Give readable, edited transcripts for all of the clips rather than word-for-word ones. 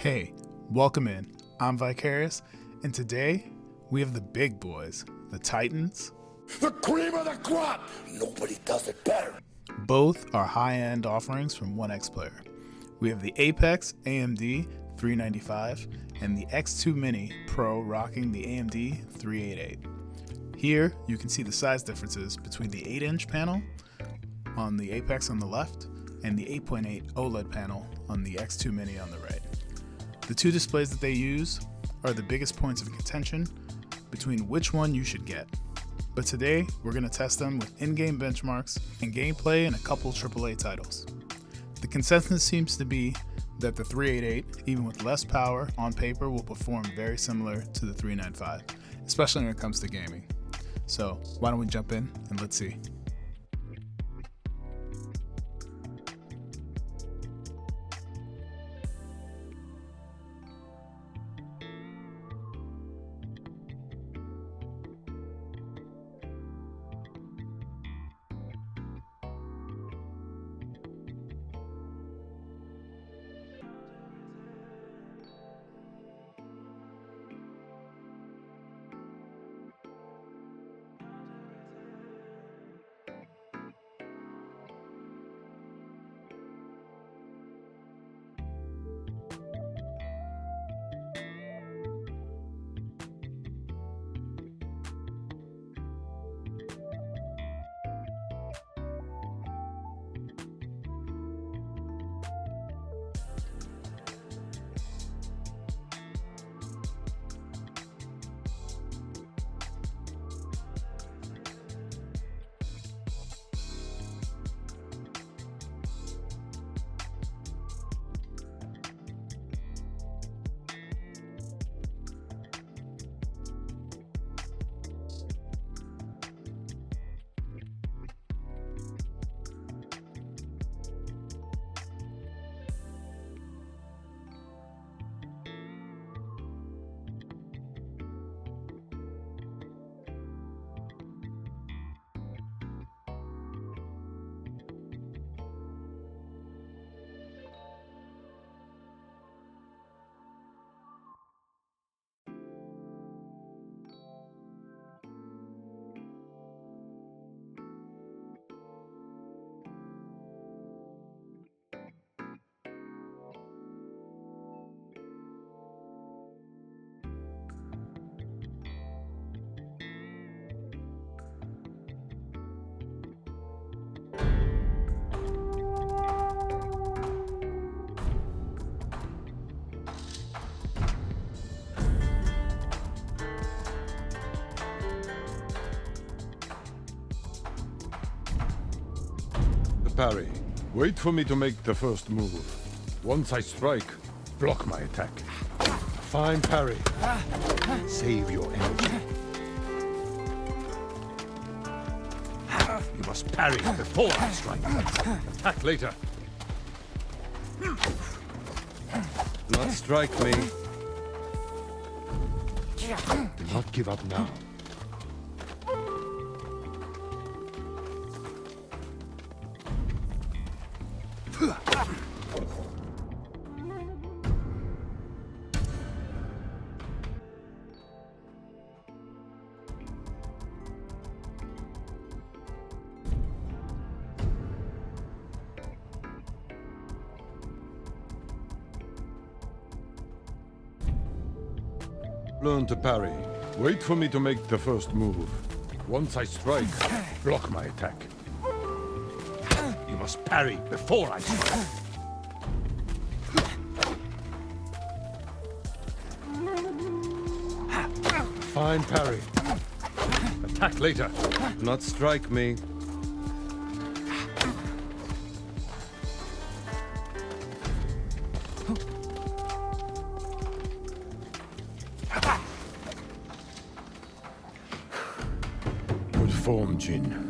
Hey, welcome in. I'm Vicarious, and today we have the big boys, the Titans. The cream of the crop! Nobody does it better. Both are high-end offerings from OneXPlayer. We have the Apex AMD 395 and the X2 Mini Pro rocking the AMD 388. Here you can see the size differences between the 8-inch panel on the Apex on the left and the 8.8 OLED panel on the X2 Mini on the right. The two displays that they use are the biggest points of contention between which one you should get. But today, we're going to test them with in-game benchmarks and gameplay in a couple AAA titles. The consensus seems to be that the 388, even with less power on paper, will perform very similar to the 395, especially when it comes to gaming. So why don't we jump in and let's see. Parry. Wait for me to make the first move. Once I strike, block my attack. Fine parry. Save your energy. You must parry before I strike. Attack later. Not strike me. Do not give up now. Learn to parry. Wait for me to make the first move. Once I strike, block my attack. You must parry before I strike. Fine parry. Attack later. Do not strike me. Good form, Jin.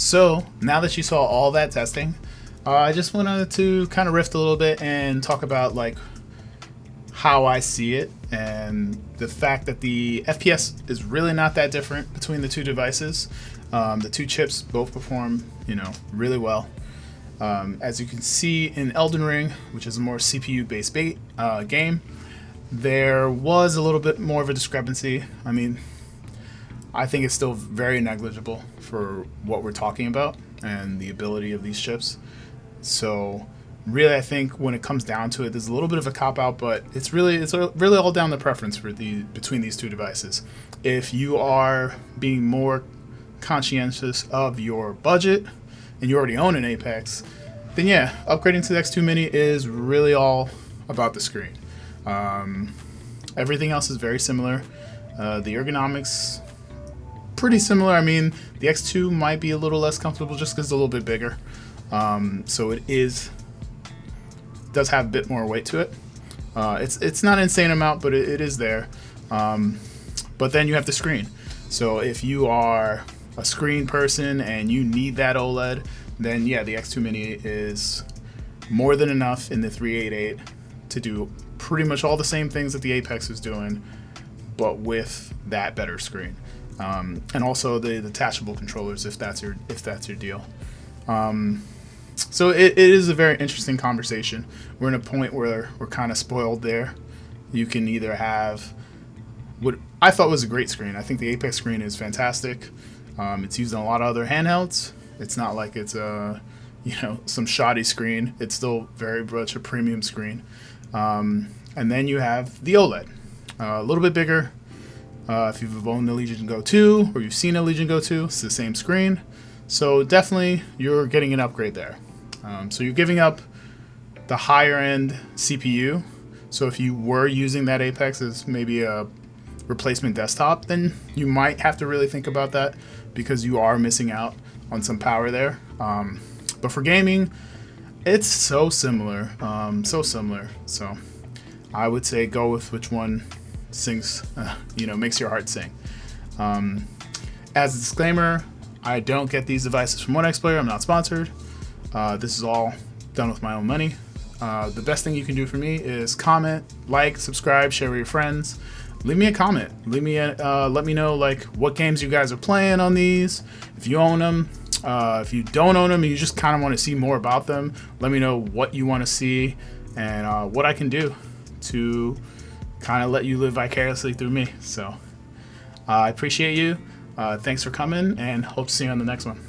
So now that you saw all that testing, I just wanted to kind of riff a little bit and talk about like how I see it, and the fact that the FPS is really not that different between the two devices. The two chips both perform, really well. As you can see in Elden Ring, which is a more CPU-based game, there was a little bit more of a discrepancy. I mean, I think it's still very negligible for what we're talking about and the ability of these chips. So really, I think when it comes down to it, there's a little bit of a cop-out, but it's really all down to preference for between these two devices. If you are being more conscientious of your budget and you already own an Apex, then yeah, upgrading to the X2 Mini is really all about the screen. Everything else is very similar. The ergonomics, pretty similar. I mean, the X2 might be a little less comfortable just because it's a little bit bigger. So it does have a bit more weight to it. It's not an insane amount, but it is there. But then you have the screen. So if you are a screen person and you need that OLED, then yeah, the X2 Mini is more than enough in the 388 to do pretty much all the same things that the Apex is doing, but with that better screen. And also the detachable controllers, if that's your deal. So it is a very interesting conversation. We're in a point where we're kind of spoiled there. You can either have what I thought was a great screen. I think the Apex screen is fantastic. It's used in a lot of other handhelds. It's not like it's some shoddy screen. It's still very much a premium screen. And then you have the OLED, a little bit bigger. If you've owned the Legion Go 2 or you've seen a Legion Go 2, it's the same screen. So definitely you're getting an upgrade there. So you're giving up the higher end CPU. So if you were using that Apex as maybe a replacement desktop, then you might have to really think about that, because you are missing out on some power there. But for gaming, it's so similar. So I would say go with which one sings, makes your heart sing. As a disclaimer, I don't get these devices from OneXPlayer. I'm not sponsored. This is all done with my own money. The best thing you can do for me is comment, like, subscribe, share with your friends. Leave me a comment. Let me know like what games you guys are playing on these. If you own them, if you don't own them and you just kind of want to see more about them, let me know what you want to see and what I can do to kind of let you live vicariously through me. So I appreciate you. Thanks for coming, and hope to see you on the next one.